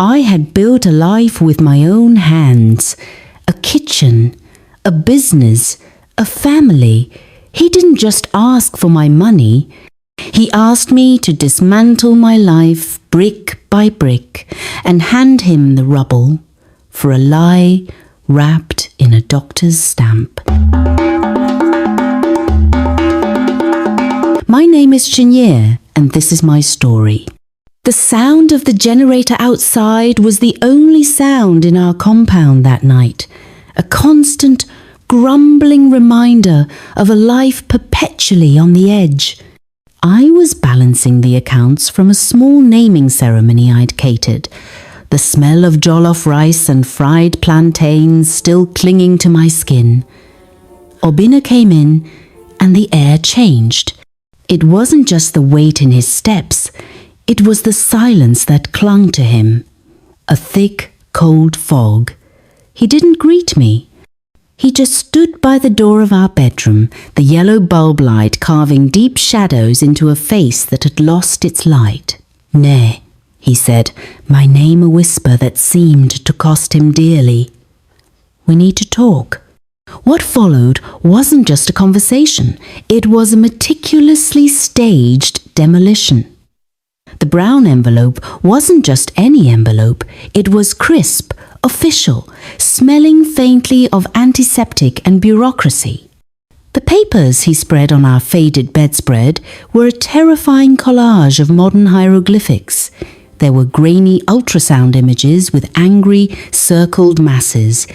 I had built a life with my own hands, a kitchen, a business, a family. He didn't just ask for my money. He asked me to dismantle my life brick by brick and hand him the rubble for a lie wrapped in a doctor's stamp. My name is Chenier, and this is my story. The sound of the generator outside was the only sound in our compound that night, a constant, grumbling reminder of a life perpetually on the edge. I was balancing the accounts from a small naming ceremony I'd catered, the smell of jollof rice and fried plantains still clinging to my skin. Obina came in, and the air changed. It wasn't just the weight in his steps, it was the silence that clung to him. A thick, cold fog. He didn't greet me. He just stood by the door of our bedroom, the yellow bulb light carving deep shadows into a face that had lost its light. "Nay," he said, my name a whisper that seemed to cost him dearly. "We need to talk." What followed wasn't just a conversation, it was a meticulously staged demolition. The brown envelope wasn't just any envelope, it was crisp, official, smelling faintly of antiseptic and bureaucracy. The papers he spread on our faded bedspread were a terrifying collage of modern hieroglyphics. There were grainy ultrasound images with angry, circled masses.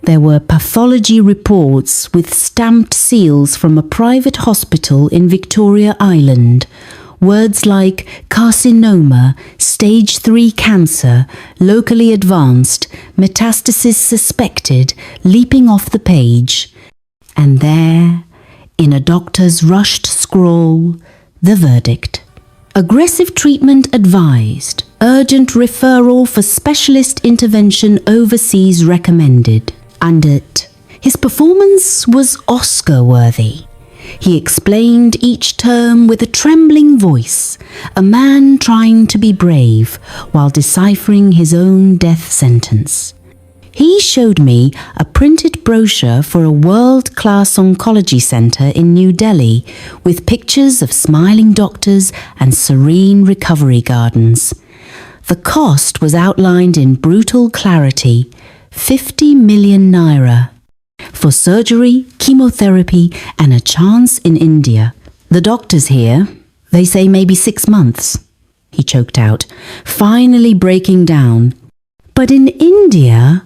There were pathology reports with stamped seals from a private hospital in Victoria Island. Words like carcinoma, stage 3 cancer, locally advanced, metastasis suspected, leaping off the page. And there, in a doctor's rushed scrawl, the verdict. Aggressive treatment advised. Urgent referral for specialist intervention overseas recommended. And his performance was Oscar-worthy. He explained each term with a trembling voice, a man trying to be brave while deciphering his own death sentence. He showed me a printed brochure for a world-class oncology centre in New Delhi with pictures of smiling doctors and serene recovery gardens. The cost was outlined in brutal clarity, 50 million naira. For surgery, chemotherapy, and a chance in India. The doctors here, they say maybe 6 months, he choked out, finally breaking down. But in India,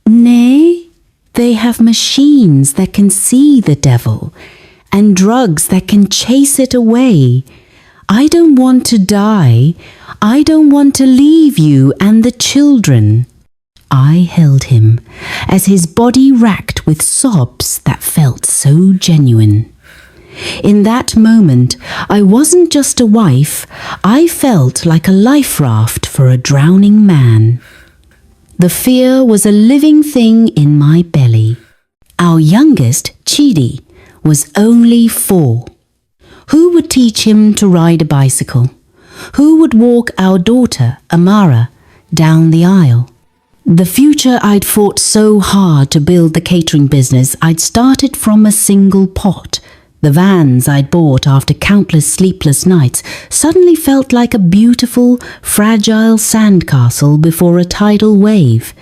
nay, they have machines that can see the devil and drugs that can chase it away. I don't want to die. I don't want to leave you and the children. I held him as his body racked with sobs that felt so genuine. In that moment, I wasn't just a wife, I felt like a life raft for a drowning man. The fear was a living thing in my belly. Our youngest, Chidi, was only 4. Who would teach him to ride a bicycle? Who would walk our daughter, Amara, down the aisle? The future I'd fought so hard to build the catering business I'd started from a single pot. The vans I'd bought after countless sleepless nights suddenly felt like a beautiful, fragile sandcastle before a tidal wave.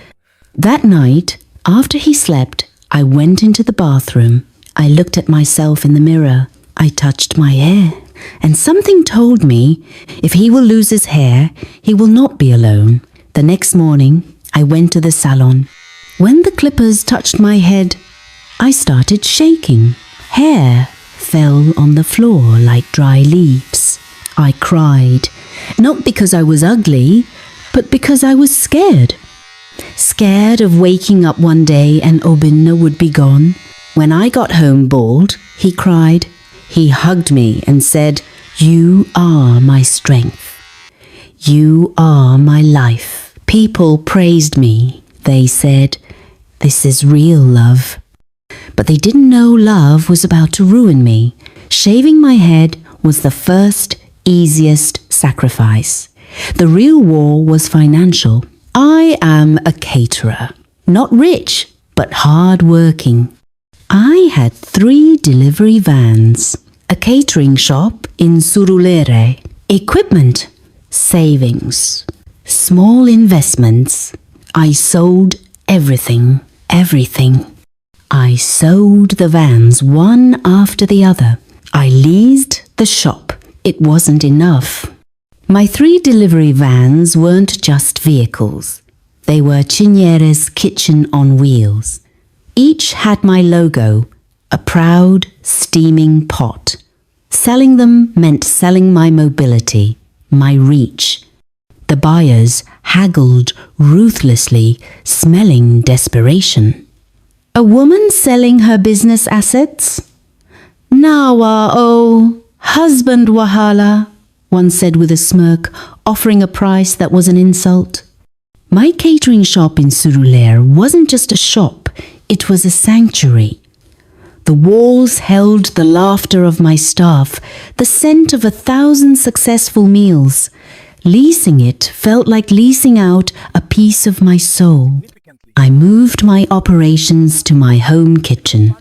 That night, after he slept, I went into the bathroom. I looked at myself in the mirror. I touched my hair, and something told me if he will lose his hair, he will not be alone. The next morning, I went to the salon. When the clippers touched my head, I started shaking. Hair fell on the floor like dry leaves. I cried, not because I was ugly, but because I was scared. Scared of waking up one day and Obinna would be gone. When I got home bald, he cried. He hugged me and said, "You are my strength. You are my life." People praised me. They said, "This is real love." But they didn't know love was about to ruin me. Shaving my head was the first, easiest sacrifice. The real war was financial. I am a caterer. Not rich, but hard-working. I had 3 delivery vans, a catering shop in Surulere, equipment, savings, small investments. I sold everything. I sold the vans one after the other. I leased the shop. It wasn't enough. My 3 delivery vans weren't just vehicles. They were Cinyere's kitchen on wheels. Each had my logo, a proud, steaming pot. Selling them meant selling my mobility, my reach. The buyers haggled ruthlessly, smelling desperation. A woman selling her business assets? Nawa o, husband wahala, one said with a smirk, offering a price that was an insult. My catering shop in Surulere wasn't just a shop, it was a sanctuary. The walls held the laughter of my staff, the scent of 1,000 successful meals. Leasing it felt like leasing out a piece of my soul. I moved my operations to my home kitchen,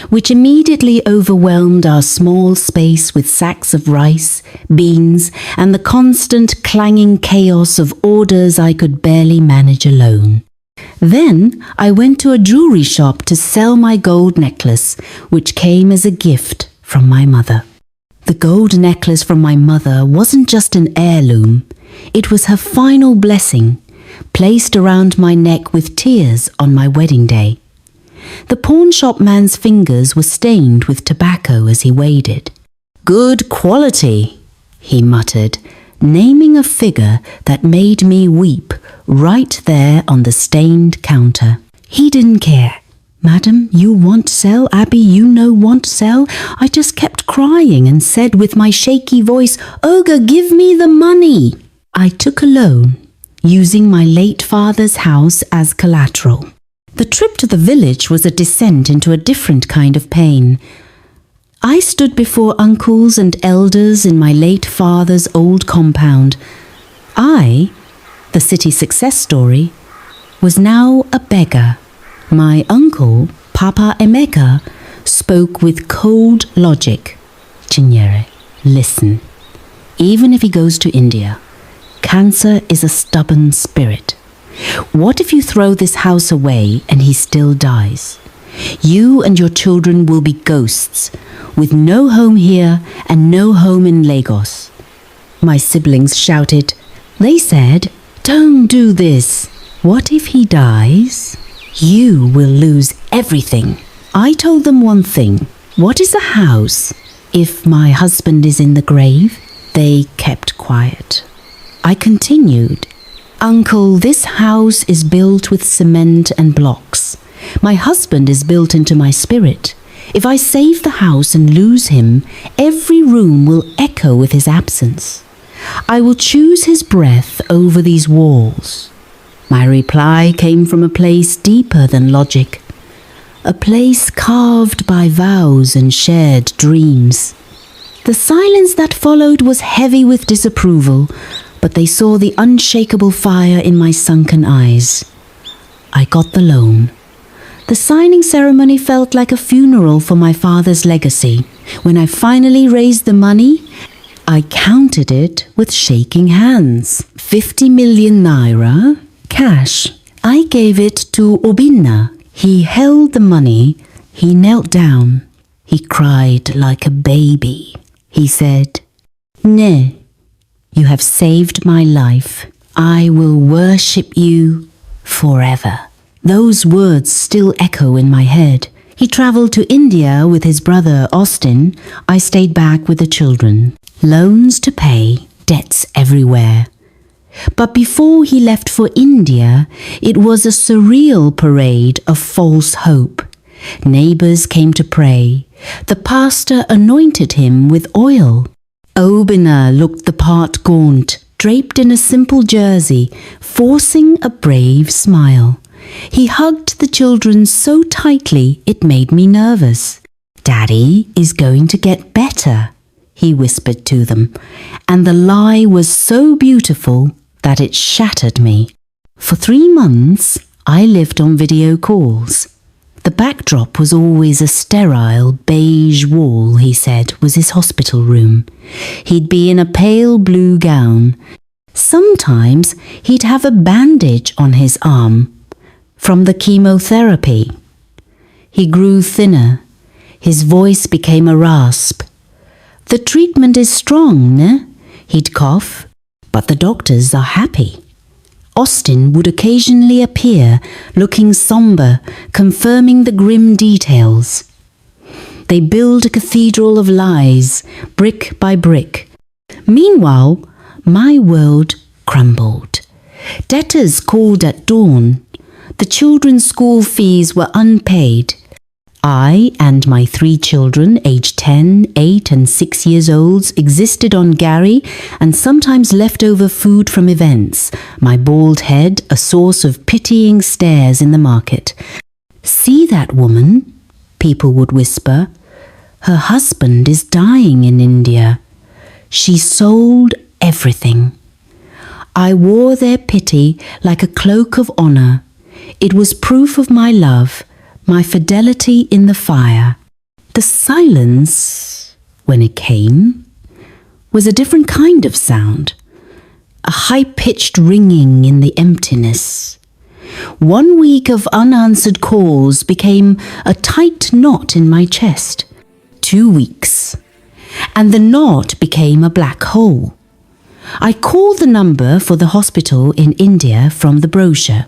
which immediately overwhelmed our small space with sacks of rice, beans, and the constant clanging chaos of orders I could barely manage alone. Then I went to a jewelry shop to sell my gold necklace, which came as a gift from my mother. The gold necklace from my mother wasn't just an heirloom. It was her final blessing, placed around my neck with tears on my wedding day. The pawnshop man's fingers were stained with tobacco as he weighed it. "Good quality," he muttered, naming a figure that made me weep right there on the stained counter. He didn't care. "Madam, you want sell? Abby, you know want sell?" I just kept crying and said with my shaky voice, "Olga, give me the money." I took a loan, using my late father's house as collateral. The trip to the village was a descent into a different kind of pain. I stood before uncles and elders in my late father's old compound. I, the city success story, was now a beggar. My uncle, Papa Emeka, spoke with cold logic. "Cinyere, listen. Even if he goes to India, cancer is a stubborn spirit. What if you throw this house away and he still dies? You and your children will be ghosts, with no home here and no home in Lagos." My siblings shouted. They said, "Don't do this. What if he dies? You will lose everything." I told them one thing. What is a house if my husband is in the grave? They kept quiet. I continued. "Uncle, this house is built with cement and blocks. My husband is built into my spirit. If I save the house and lose him, every room will echo with his absence. I will choose his breath over these walls." My reply came from a place deeper than logic, a place carved by vows and shared dreams. The silence that followed was heavy with disapproval, but they saw the unshakable fire in my sunken eyes. I got the loan. The signing ceremony felt like a funeral for my father's legacy. When I finally raised the money, I counted it with shaking hands. 50 million naira, cash. I gave it to Obinna. He held the money. He knelt down. He cried like a baby. He said, "Ne, you have saved my life. I will worship you forever." Those words still echo in my head. He traveled to India with his brother Austin. I stayed back with the children. Loans to pay, debts everywhere. But before he left for India, it was a surreal parade of false hope. Neighbors came to pray. The pastor anointed him with oil. Obinna looked the part gaunt, draped in a simple jersey, forcing a brave smile. He hugged the children so tightly it made me nervous. "Daddy is going to get better. he whispered to them, and the lie was so beautiful that it shattered me. For 3 months, I lived on video calls. The backdrop was always a sterile beige wall, he said, was his hospital room. He'd be in a pale blue gown. Sometimes he'd have a bandage on his arm from the chemotherapy. He grew thinner. His voice became a rasp. "The treatment is strong, ne?" He'd cough. "But the doctors are happy." Austin would occasionally appear, looking somber, confirming the grim details. They build a cathedral of lies, brick by brick. Meanwhile, my world crumbled. Debtors called at dawn. The children's school fees were unpaid. I and my 3 children, aged 10, 8 and 6 years old, existed on Gary and sometimes leftover food from events, my bald head a source of pitying stares in the market. "See that woman?" people would whisper. "Her husband is dying in India. She sold everything." I wore their pity like a cloak of honor. It was proof of my love, my fidelity in the fire. The silence, when it came, was a different kind of sound, a high-pitched ringing in the emptiness. 1 week of unanswered calls became a tight knot in my chest. 2 weeks, and the knot became a black hole. I called the number for the hospital in India from the brochure.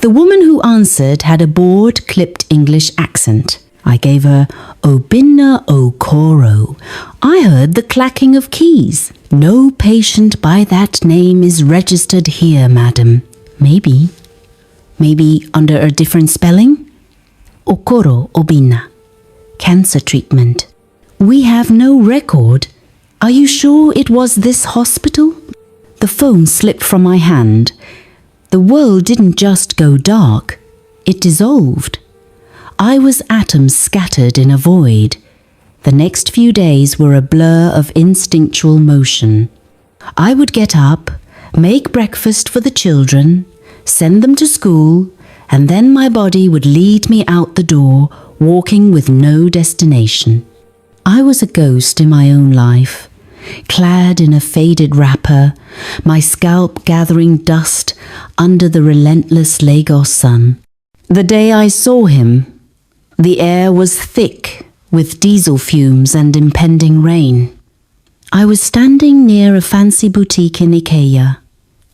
The woman who answered had a bored, clipped English accent. I gave her "Obinna Okoro." I heard the clacking of keys. "No patient by that name is registered here, madam." Maybe under a different spelling? Okoro Obinna. Cancer treatment. "We have no record. Are you sure it was this hospital?" The phone slipped from my hand. The world didn't just go dark, it dissolved. I was atoms scattered in a void. The next few days were a blur of instinctual motion. I would get up, make breakfast for the children, send them to school, and then my body would lead me out the door, walking with no destination. I was a ghost in my own life. Clad in a faded wrapper, my scalp gathering dust under the relentless Lagos sun. The day I saw him, the air was thick with diesel fumes and impending rain. I was standing near a fancy boutique in Ikeya,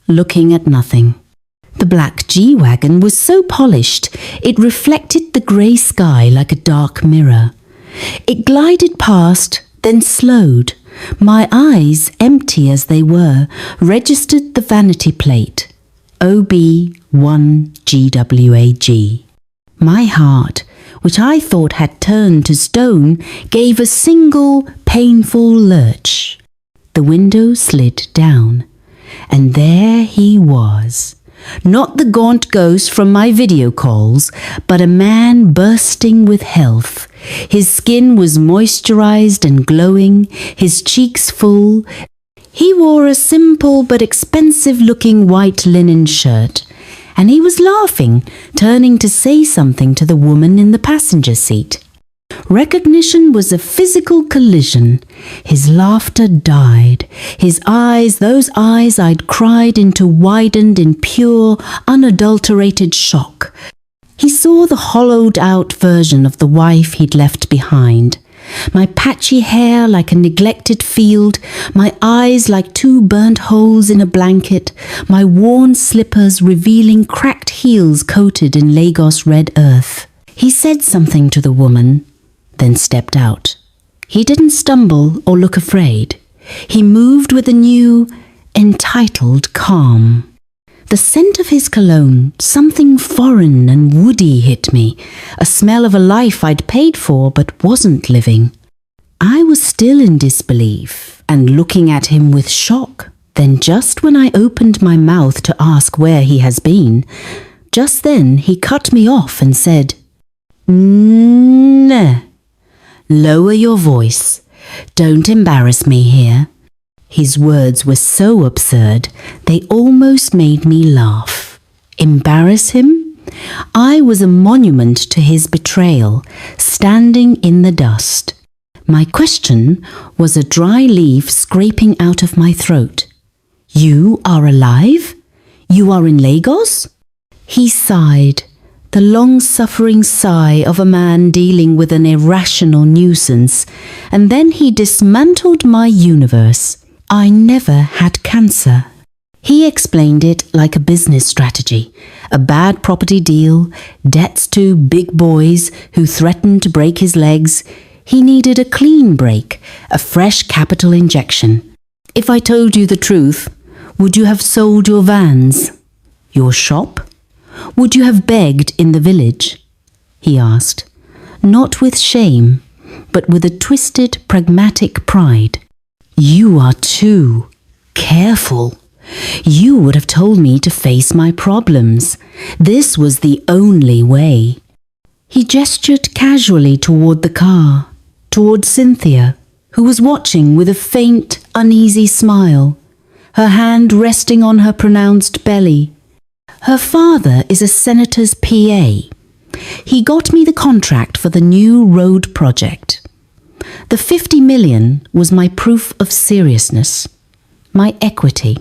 looking at nothing. The black G-Wagon was so polished it reflected the grey sky like a dark mirror. It glided past, then slowed. My eyes, empty as they were, registered the vanity plate, OB1GWAG. My heart, which I thought had turned to stone, gave a single painful lurch. The window slid down, and there he was. Not the gaunt ghost from my video calls, but a man bursting with health. His skin was moisturized and glowing, his cheeks full. He wore a simple but expensive-looking white linen shirt, and he was laughing, turning to say something to the woman in the passenger seat. Recognition was a physical collision. His laughter died. His eyes, those eyes I'd cried into, widened in pure, unadulterated shock. He saw the hollowed-out version of the wife he'd left behind. My patchy hair like a neglected field, my eyes like 2 burnt holes in a blanket, my worn slippers revealing cracked heels coated in Lagos red earth. He said something to the woman, then stepped out. He didn't stumble or look afraid. He moved with a new, entitled calm. The scent of his cologne, something foreign and woody, hit me, a smell of a life I'd paid for but wasn't living. I was still in disbelief and looking at him with shock. Then just when I opened my mouth to ask where he has been, just then he cut me off and said, "Nah. Lower your voice. Don't embarrass me here." His words were so absurd, they almost made me laugh. Embarrass him? I was a monument to his betrayal, standing in the dust. My question was a dry leaf scraping out of my throat. "You are alive? You are in Lagos?" He sighed, the long-suffering sigh of a man dealing with an irrational nuisance, and then he dismantled my universe. I never had cancer. He explained it like a business strategy, a bad property deal, debts to big boys who threatened to break his legs. He needed a clean break, a fresh capital injection. "If I told you the truth, would you have sold your vans? Your shop? Would you have begged in the village?" he asked, not with shame, but with a twisted, pragmatic pride. "You are too careful. You would have told me to face my problems. This was the only way." He gestured casually toward the car, toward Cynthia, who was watching with a faint, uneasy smile, her hand resting on her pronounced belly. Her father is a senator's PA. He got me the contract for the new road project. The 50 million was my proof of seriousness, my equity.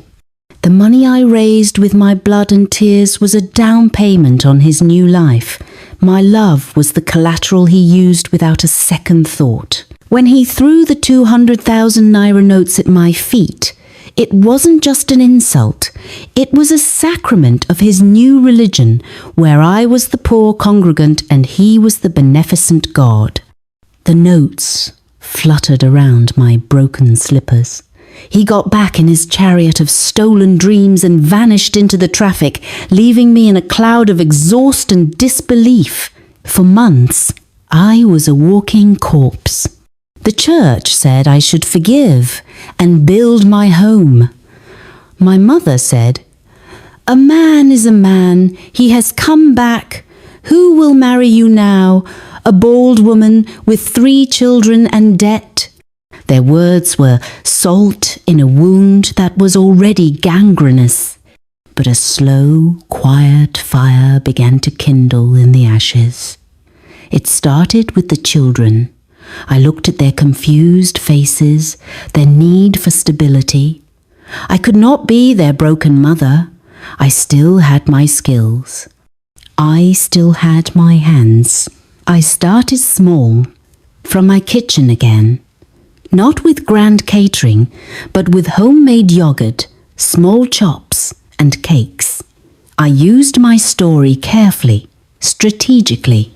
The money I raised with my blood and tears was a down payment on his new life. My love was the collateral he used without a second thought. When he threw the 200,000 naira notes at my feet, it wasn't just an insult. It was a sacrament of his new religion, where I was the poor congregant and he was the beneficent God. The notes fluttered around my broken slippers. He got back in his chariot of stolen dreams and vanished into the traffic, leaving me in a cloud of exhaust and disbelief. For months, I was a walking corpse. The church said I should forgive and build my home. My mother said, "A man is a man. He has come back. Who will marry you now? A bald woman with 3 children and debt." Their words were salt in a wound that was already gangrenous. But a slow, quiet fire began to kindle in the ashes. It started with the children. I looked at their confused faces, their need for stability. I could not be their broken mother. I still had my skills. I still had my hands. I started small, from my kitchen again. Not with grand catering, but with homemade yogurt, small chops, and cakes. I used my story carefully, strategically.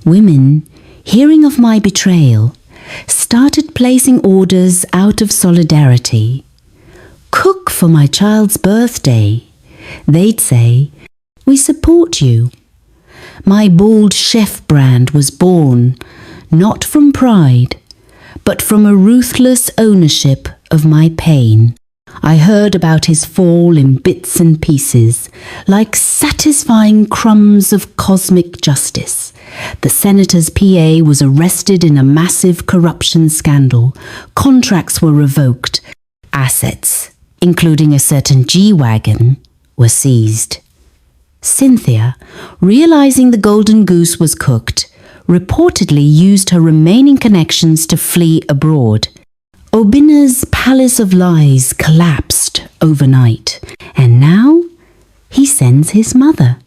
Women, hearing of my betrayal, started placing orders out of solidarity. "Cook for my child's birthday." They'd say, "We support you." My bald chef brand was born, not from pride, but from a ruthless ownership of my pain. I heard about his fall in bits and pieces, like satisfying crumbs of cosmic justice. The senator's PA was arrested in a massive corruption scandal. Contracts were revoked. Assets, including a certain G-Wagon, were seized. Cynthia, realizing the golden goose was cooked, reportedly used her remaining connections to flee abroad. Obina's palace of lies collapsed overnight, and now he sends his mother.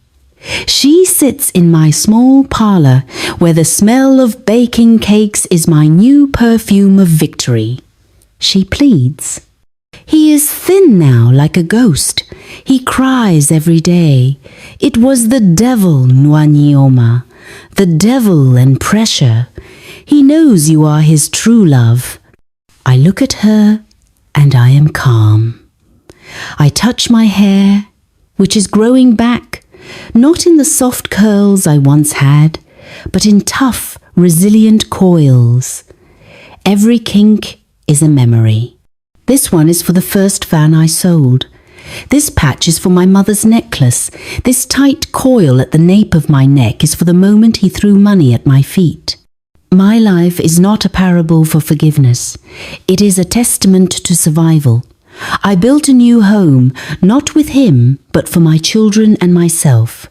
She sits in my small parlour, where the smell of baking cakes is my new perfume of victory. She pleads. He is thin now, like a ghost. He cries every day. It was the devil, Nwanyoma, the devil and pressure. He knows you are his true love. I look at her and I am calm. I touch my hair, which is growing back, not in the soft curls I once had, but in tough, resilient coils. Every kink is a memory. This one is for the first van I sold. This patch is for my mother's necklace. This tight coil at the nape of my neck is for the moment he threw money at my feet. My life is not a parable for forgiveness. It is a testament to survival. I built a new home, not with him, but for my children and myself.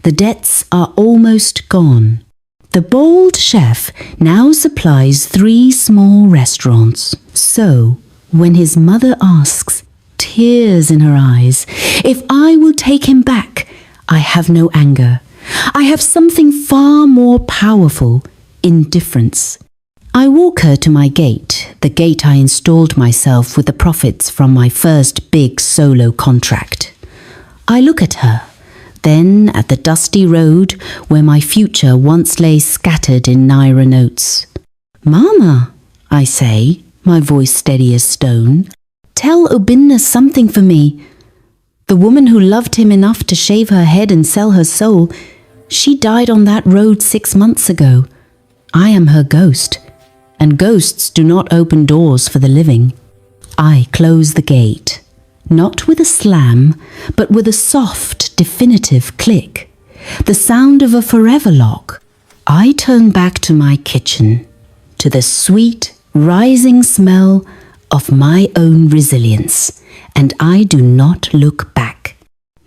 The debts are almost gone. The bold chef now supplies 3 small restaurants. So, when his mother asks, tears in her eyes, if I will take him back, I have no anger. I have something far more powerful, indifference. I walk her to my gate, the gate I installed myself with the profits from my first big solo contract. I look at her, then at the dusty road where my future once lay scattered in naira notes. Mama, I say, my voice steady as stone, tell Obinna something for me. The woman who loved him enough to shave her head and sell her soul, she died on that road 6 months ago. I am her ghost, and ghosts do not open doors for the living. I close the gate, not with a slam, but with a soft, definitive click, the sound of a forever lock. I turn back to my kitchen, to the sweet, rising smell of my own resilience, and I do not look back.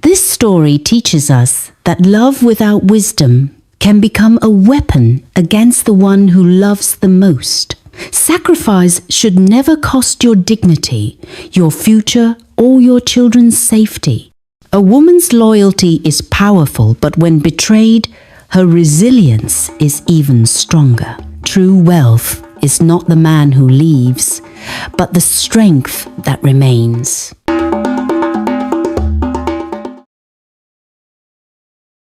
This story teaches us that love without wisdom can become a weapon against the one who loves the most. Sacrifice should never cost your dignity, your future, or your children's safety. A woman's loyalty is powerful, but when betrayed, her resilience is even stronger. True wealth is not the man who leaves, but the strength that remains.